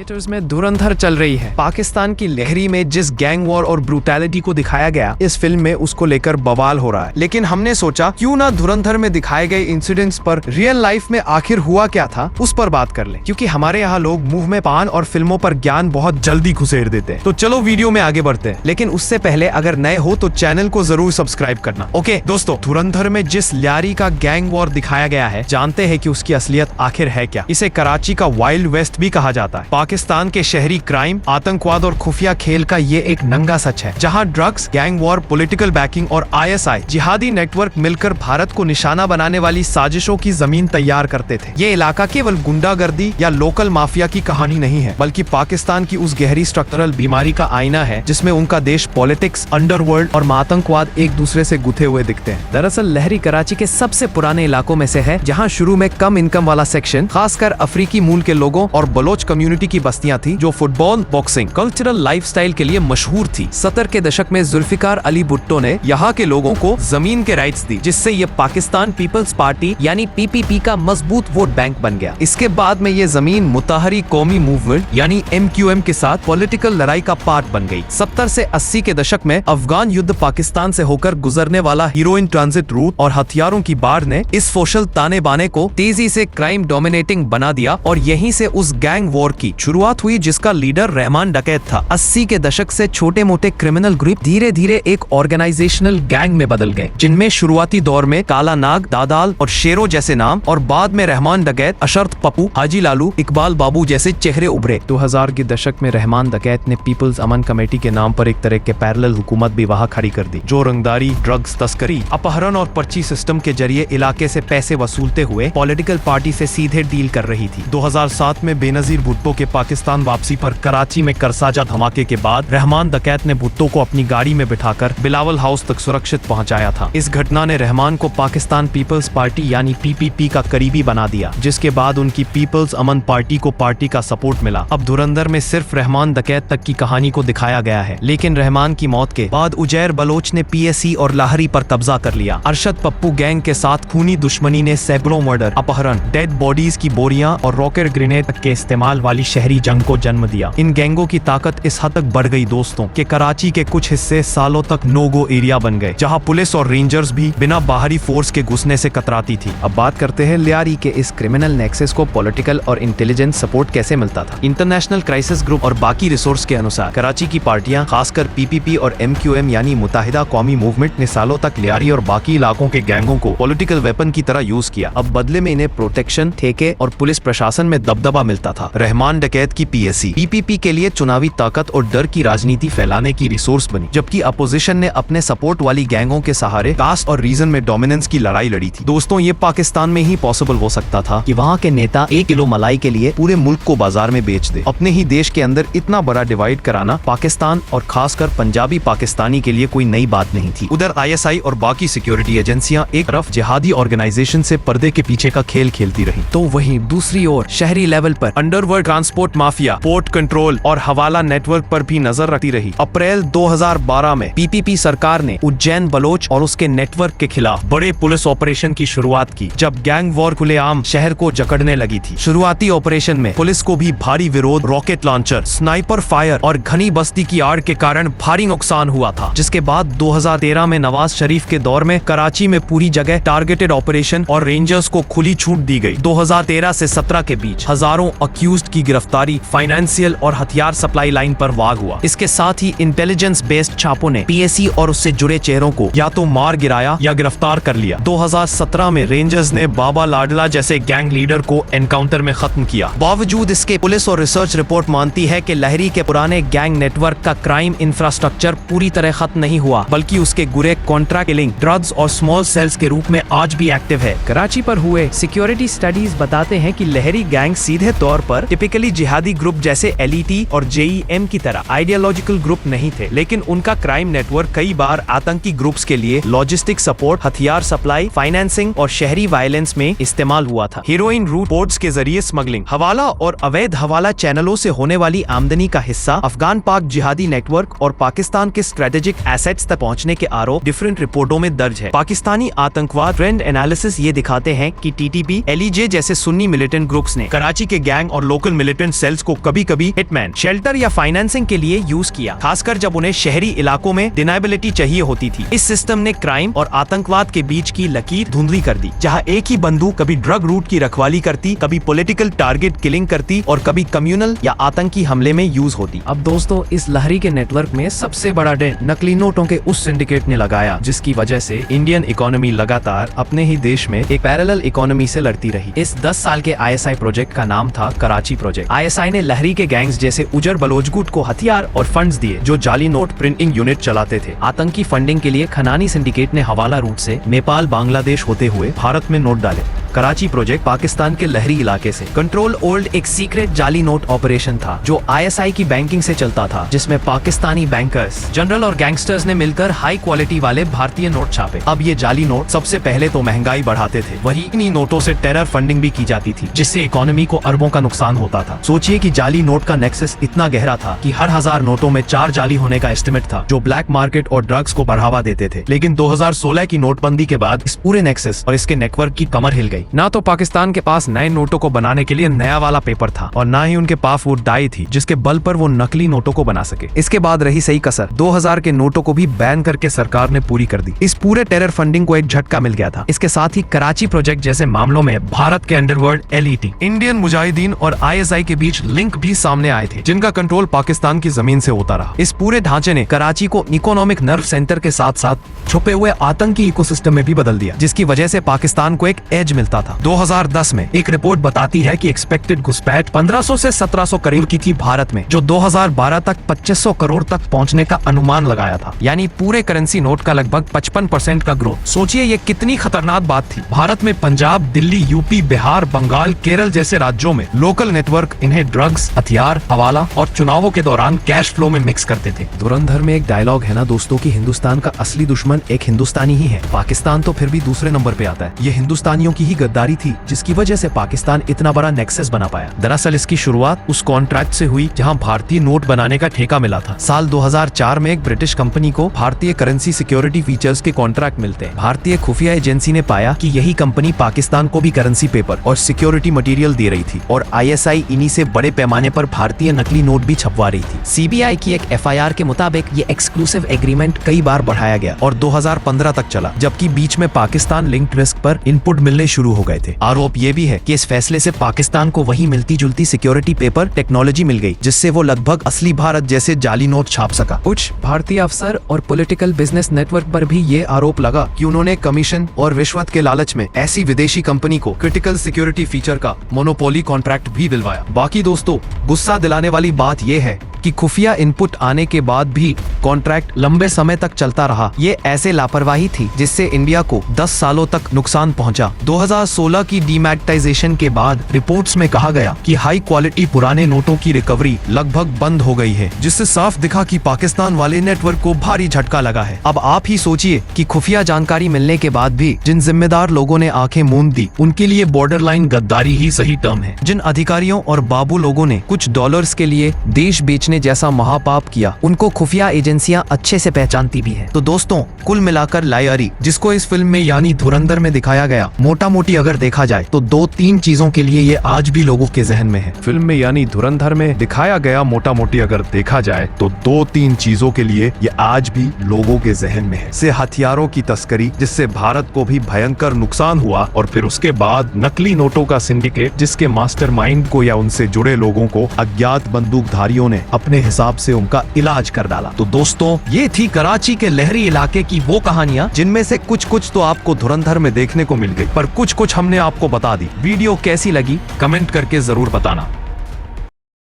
Theatres में धुरंधर चल रही है। पाकिस्तान की लहरी में जिस गैंग वॉर और ब्रूटैलिटी को दिखाया गया, इस फिल्म में उसको लेकर बवाल हो रहा है। लेकिन हमने सोचा क्यों ना धुरंधर में दिखाए गए इंसिडेंट्स पर रियल लाइफ में आखिर हुआ क्या था उस पर बात कर लें, क्योंकि हमारे यहाँ लोग मुंह में पान और फिल्मों पर ज्ञान बहुत जल्दी घुसेड़ देते हैं। तो चलो वीडियो में आगे बढ़ते हैं, लेकिन उससे पहले अगर नए हो तो चैनल को जरूर सब्सक्राइब करना। ओके दोस्तों, धुरंधर में जिस ल्यारी का गैंग वॉर दिखाया गया है, जानते हैं कि उसकी असलियत आखिर है क्या। इसे कराची का वाइल्ड वेस्ट भी कहा जाता है। पाकिस्तान के शहरी क्राइम, आतंकवाद और खुफिया खेल का ये एक नंगा सच है, जहां drugs, gang war, political banking और ISI जिहादी नेटवर्क मिलकर भारत को निशाना बनाने वाली साजिशों की जमीन तैयार करते थे। ये इलाका केवल गुंडागर्दी या लोकल माफिया की कहानी नहीं है, बल्कि पाकिस्तान की उस गहरी स्ट्रक्चरल बीमारी का आईना है जिसमें उनका देश पॉलिटिक्स, अंडरवर्ल्ड और आतंकवाद एक दूसरे से गुथे हुए दिखते हैं। दरअसल लहरी कराची के सबसे पुराने इलाकों में से है, जहाँ शुरू में कम इनकम वाला सेक्शन, खासकर अफ्रीकी मूल के लोगों और बलोच कम्युनिटी की बस्तियां थी, जो फुटबॉल, बॉक्सिंग, कल्चरल लाइफस्टाइल के लिए मशहूर थी। 70 के दशक में जुल्फिकार अली भुट्टो ने यहाँ के लोगों को जमीन के राइट्स दी, जिससे ये पाकिस्तान पीपल्स पार्टी यानी PPP का मजबूत वोट बैंक बन गया। इसके बाद में ये जमीन मुताहरी कौमी मूवमेंट यानी MQM के साथ पॉलिटिकल लड़ाई का पार्ट बन गई। 70 से 80 के दशक में अफगान युद्ध, पाकिस्तान से होकर गुजरने वाला हीरोइन ट्रांजिट रूट और हथियारों की बाढ़ ने इस सोशल ताने बाने को तेजी से क्राइम डोमिनेटिंग बना दिया, और यहीं से उस गैंग वॉर की शुरुआत हुई जिसका लीडर रहमान डकैत था। 80 के दशक से छोटे मोटे क्रिमिनल ग्रुप धीरे धीरे एक ऑर्गेनाइजेशनल गैंग में बदल गए, जिनमें शुरुआती दौर में काला नाग, दादाल और शेरो जैसे नाम, और बाद में रहमान डकैत, अशरफ पप्पू, हाजी लालू, इकबाल बाबू जैसे चेहरे उभरे। 2000 के दशक में रहमान डकैत ने पीपल्स अमन कमेटी के नाम पर एक तरह के पैरेलल हुकूमत भी वहाँ खड़ी कर दी, जो रंगदारी, ड्रग्स तस्करी, अपहरण और पर्ची सिस्टम के जरिए इलाके से पैसे वसूलते हुए पॉलिटिकल पार्टी से सीधे डील कर रही थी। 2007 में बेनजीर भुट्टो के पाकिस्तान वापसी पर कराची में करसाजा धमाके के बाद रहमान डकैत ने भुट्टो को अपनी गाड़ी में बिठाकर बिलावल हाउस तक सुरक्षित पहुंचाया था। इस घटना ने रहमान को पाकिस्तान पीपल्स पार्टी यानी PPP का करीबी बना दिया, जिसके बाद उनकी पीपल्स अमन पार्टी को पार्टी का सपोर्ट मिला। अब धुरंधर में सिर्फ रहमान डकैत तक की कहानी को दिखाया गया है, लेकिन रहमान की मौत के बाद उजैर बलोच ने PSC और लाहरी पर कब्जा कर लिया। अरशद पप्पू गैंग के साथ खूनी दुश्मनी ने सैकड़ों मर्डर, अपहरण, डेड बॉडीज की बोरियां और रॉकेट ग्रेनेड के इस्तेमाल वाली शहरी जंग को जन्म दिया। इन गैंगों की ताकत इस हद तक बढ़ गई दोस्तों कि कराची के कुछ हिस्से सालों तक नो गो एरिया बन गए, जहां पुलिस और रेंजर्स भी बिना बाहरी फोर्स के घुसने से कतराती थी। अब बात करते हैं ल्यारी के इस क्रिमिनल नेक्सस को पॉलिटिकल और इंटेलिजेंस सपोर्ट कैसे मिलता था। इंटरनेशनल क्राइसिस ग्रुप और बाकी रिसोर्स के अनुसार कराची की पार्टियां, खासकर PPP और MQM यानी मुत्ताहिदा कौमी मूवमेंट ने सालों तक ल्यारी और बाकी इलाकों के गैंगों को पॉलिटिकल वेपन की तरह यूज किया। अब बदले में इन्हें प्रोटेक्शन, ठेके और पुलिस प्रशासन में दबदबा मिलता था। रहमान डकैत की PSC PPP के लिए चुनावी ताकत और डर की राजनीति फैलाने की रिसोर्स बनी, जबकि अपोजिशन ने अपने सपोर्ट वाली गैंगों के सहारे कास्ट और रीजन में डोमिनेंस की लड़ाई लड़ी थी। दोस्तों, ये पाकिस्तान में ही पॉसिबल हो सकता था कि वहाँ के नेता 1 किलो मलाई के लिए पूरे मुल्क को बाजार में बेच दे। अपने ही देश के अंदर इतना बड़ा डिवाइड कराना पाकिस्तान और खासकर पंजाबी पाकिस्तानी के लिए कोई नई बात नहीं थी। उधर ISI और बाकी सिक्योरिटी एजेंसियां एक तरफ जिहादी ऑर्गेनाइजेशन से पर्दे के पीछे का खेल खेलती रही, तो वहीं दूसरी ओर शहरी लेवल पर underworld, transport mafia, port control और हवाला नेटवर्क पर भी नजर रखती रही। अप्रैल 2012 में PPP सरकार ने उज्जैन बलोच और उसके नेटवर्क के खिलाफ बड़े पुलिस ऑपरेशन की शुरुआत की, जब गैंग वॉर खुलेआम शहर को जकड़ने लगी थी। शुरुआती ऑपरेशन में पुलिस को भी भारी विरोध, रॉकेट लॉन्चर, स्नाइपर फायर और घनी बस्ती की आड़ के कारण भारी नुकसान हुआ था, जिसके बाद 2013 में नवाज शरीफ के दौर में कराची में पूरी जगह टारगेटेड ऑपरेशन और रेंजर्स को खुली छूट दी गई। 2013 से 17 के बीच हजारों अक्यूज्ड की गिरफ्तारी, फाइनेंशियल और हथियार सप्लाई लाइन पर वार हुआ। इसके साथ ही इंटेलिजेंस बेस्ड छापों ने PSC और उससे जुड़े चेहरों को या तो मार गिराया या गिरफ्तार कर लिया। 2017 में रेंजर्स ने बाबा लाडला जैसे गैंग लीडर को एनकाउंटर में खत्म किया। बावजूद इसके पुलिस और रिसर्च रिपोर्ट मानती है कि लहरी के पुराने गैंग नेटवर्क का क्राइम इंफ्रास्ट्रक्चर पूरी तरह खत्म नहीं हुआ, बल्कि उसके गुरे कॉन्ट्रैक्ट किलिंग, ड्रग्स और स्मॉल सेल्स के रूप में आज भी एक्टिव है। कराची पर हुए सिक्योरिटी स्टडीज बताते हैं कि लहरी गैंग सीधे तौर पर टिपिकली जिहादी ग्रुप जैसे LET और JEM की तरह आइडियोलॉजिकल ग्रुप नहीं थे, लेकिन उनका क्राइम नेटवर्क कई बार आतंकी ग्रुप्स के लिए लॉजिस्टिक सपोर्ट, हथियार सप्लाई, फाइनेंसिंग और शहरी वायलेंस में इस्तेमाल हुआ था। हीरोइन रूट पोर्ट्स के जरिए स्मगलिंग, हवाला और अवैध हवाला चैनलों से होने वाली आमदनी का हिस्सा अफगान पाक जिहादी नेटवर्क और पाकिस्तान के स्ट्रेटेजिक एसेट्स तक पहुंचने के आरोप डिफरेंट रिपोर्टों में दर्ज है। पाकिस्तानी आतंकवाद ट्रेंड एनालिसिस ये दिखाते हैं कि TTP, LEJ जैसे सुन्नी मिलिटेंट ग्रुप्स ने कराची के गैंग और लोकल मिलिटेंट सेल्स को कभी कभी हिटमैन, शेल्टर या फाइनेंसिंग के लिए यूज किया, खासकर जब उन्हें शहरी इलाकों में डिनाइबिलिटी चाहिए होती थी। इस सिस्टम ने क्राइम और आतंकवाद के बीच की लकीर धुंधली कर दी, जहाँ एक ही बंदूक कभी ड्रग रूट की रखवाली करती, कभी पॉलिटिकल टारगेट किलिंग करती और कभी कम्युनल या आतंकी हमले में यूज होती। अब दोस्तों, इस लहरी के नेटवर्क में सबसे बड़ा डेंट नकली नोटों के उस सिंडिकेट ने लगाया, जिसकी वजह से इंडियन इकोनॉमी लगातार अपने ही देश में एक पैरेलल इकोनॉमी से लड़ती रही। इस 10 साल के ISI प्रोजेक्ट का नाम था कराची प्रोजेक्ट। ISI ने लहरी के गैंग्स जैसे उजर बलोच गुट को हथियार और फंड्स दिए, जो जाली नोट प्रिंटिंग यूनिट चलाते थे। आतंकी फंडिंग के लिए खनानी सिंडिकेट ने हवाला रूट से नेपाल, बांग्लादेश होते हुए भारत में नोट डाले। कराची प्रोजेक्ट पाकिस्तान के लहरी इलाके से कंट्रोल ओल्ड एक सीक्रेट जाली नोट ऑपरेशन था, जो ISI की बैंकिंग से चलता था, जिसमें पाकिस्तानी बैंकर्स, जनरल और गैंगस्टर्स ने मिलकर हाई क्वालिटी वाले भारतीय नोट छापे। अब ये जाली नोट सबसे पहले तो महंगाई बढ़ाते थे, वही इन्हीं नोटों से टेरर फंडिंग भी की जाती थी, जिससे इकोनॉमी को अरबों का नुकसान होता था। सोचिए कि जाली नोट का नेक्सस इतना गहरा था कि हर 1000 नोटों में 4 जाली होने का एस्टिमेट था, जो ब्लैक मार्केट और ड्रग्स को बढ़ावा देते थे। लेकिन 2016 की नोटबंदी के बाद इस पूरे नेक्सस और इसके नेटवर्क की कमर हिल गई। ना तो पाकिस्तान के पास नए नोटों को बनाने के लिए नया वाला पेपर था, और ना ही उनके पास वो डाई थी जिसके बल पर वो नकली नोटों को बना सके। इसके बाद रही सही कसर, 2000 के नोटों को भी बैन करके सरकार ने पूरी कर दी। इस पूरे टेरर फंडिंग को एक झटका मिल गया था। इसके साथ ही कराची प्रोजेक्ट जैसे मामलों में भारत के अंडरवर्ल्ड LET, इंडियन मुजाहिदीन और ISI के बीच लिंक भी सामने आए थे, जिनका कंट्रोल पाकिस्तान की जमीन से होता रहा। इस पूरे ढांचे ने कराची को इकोनॉमिक नर्व सेंटर के साथ साथ छुपे हुए आतंकी इकोसिस्टम में भी बदल दिया, जिसकी वजह से पाकिस्तान को एक एज मिलता था। 2010 में एक रिपोर्ट बताती है कि एक्सपेक्टेड घुसपैठ 1500 से 1700 करोड़ की थी भारत में, जो 2012 तक 2500 करोड़ तक पहुंचने का अनुमान लगाया था, यानी पूरे करेंसी नोट का लगभग 55% का ग्रोथ। सोचिए ये कितनी खतरनाक बात थी। भारत में पंजाब, दिल्ली, यूपी, बिहार, बंगाल, केरल जैसे राज्यों में लोकल नेटवर्क इन्हें ड्रग्स, हथियार, हवाला और चुनावों के दौरान कैश फ्लो में मिक्स करते थे। धुरंधर में एक डायलॉग है ना दोस्तों कि हिंदुस्तान का असली दुश्मन एक हिंदुस्तानी ही है। पाकिस्तान तो फिर भी दूसरे नंबर पे आता है। ये हिंदुस्तानियों की ही गद्दारी थी जिसकी वजह से पाकिस्तान इतना बड़ा नेक्सस बना पाया। दरअसल इसकी शुरुआत उस कॉन्ट्रैक्ट से हुई जहां भारतीय नोट बनाने का ठेका मिला था। साल 2004 में एक ब्रिटिश कंपनी को भारतीय करेंसी सिक्योरिटी फीचर्स के कॉन्ट्रैक्ट मिलते हैं। भारतीय खुफिया एजेंसी ने पाया कि यही कंपनी पाकिस्तान को भी करेंसी पेपर और सिक्योरिटी मटेरियल दे रही थी, और ISI इन्हीं से बड़े पैमाने पर भारतीय नकली नोट भी छपवा रही थी। CBI की एक FIR के मुताबिक ये एक्सक्लूसिव एग्रीमेंट कई बार बढ़ाया गया और 2015 तक चला, जबकि बीच में पाकिस्तान लिंक्ड रिस्क पर इनपुट मिलने शुरू हो गए थे। आरोप ये भी है कि इस फैसले से पाकिस्तान को वही मिलती जुलती सिक्योरिटी पेपर टेक्नोलॉजी मिल गई, जिससे वो लगभग असली भारत जैसे जाली नोट छाप सका। कुछ भारतीय अफसर और पॉलिटिकल बिजनेस नेटवर्क पर भी ये आरोप लगा कि उन्होंने कमीशन और रिश्वत के लालच में ऐसी विदेशी कंपनी को क्रिटिकल सिक्योरिटी फीचर का मोनोपोली कॉन्ट्रैक्ट भी दिलवाया। बाकी दोस्तों, गुस्सा दिलाने वाली बात यह है कि खुफिया इनपुट आने के बाद भी कॉन्ट्रैक्ट लंबे समय तक चलता रहा। ये ऐसे लापरवाही थी जिससे इंडिया को 10 सालों तक नुकसान पहुंचा। 2016 की डीमैग्नेटाइजेशन के बाद रिपोर्ट्स में कहा गया कि हाई क्वालिटी पुराने नोटों की रिकवरी लगभग बंद हो गई है, जिससे साफ दिखा कि पाकिस्तान वाले नेटवर्क को भारी झटका लगा है। अब आप ही सोचिए कि खुफिया जानकारी मिलने के बाद भी जिन जिम्मेदार लोगों ने आंखें मूंद दी, उनके लिए बॉर्डर लाइन गद्दारी ही सही टर्म है। जिन अधिकारियों और बाबू लोगों ने कुछ डॉलर्स के लिए देश बेचने जैसा महापाप किया, उनको खुफिया एजेंसियां अच्छे से पहचानती भी हैं। तो दोस्तों, कुल मिलाकर लायारी, जिसको इस फिल्म में यानी धुरंधर में दिखाया गया, मोटा मोटी अगर देखा जाए तो 2-3 चीजों के लिए ये आज भी लोगों के जहन में है। फिल्म में यानी धुरंधर में दिखाया गया मोटा मोटी अगर देखा जाए तो 2-3 चीजों के लिए ये आज भी लोगों के जहन में है। से हथियारों की तस्करी, जिससे भारत को भी भयंकर नुकसान हुआ, और फिर उसके बाद नकली नोटों का सिंडिकेट, जिसके मास्टरमाइंड को या उनसे जुड़े लोगों को अज्ञात बंदूकधारियों ने अपने हिसाब से उनका इलाज कर डाला। तो दोस्तों, ये थी कराची के लहरी इलाके की वो कहानियां जिनमें से कुछ तो आपको धुरंधर में देखने को मिल गई, पर कुछ हमने आपको बता दी। वीडियो कैसी लगी कमेंट करके जरूर बताना।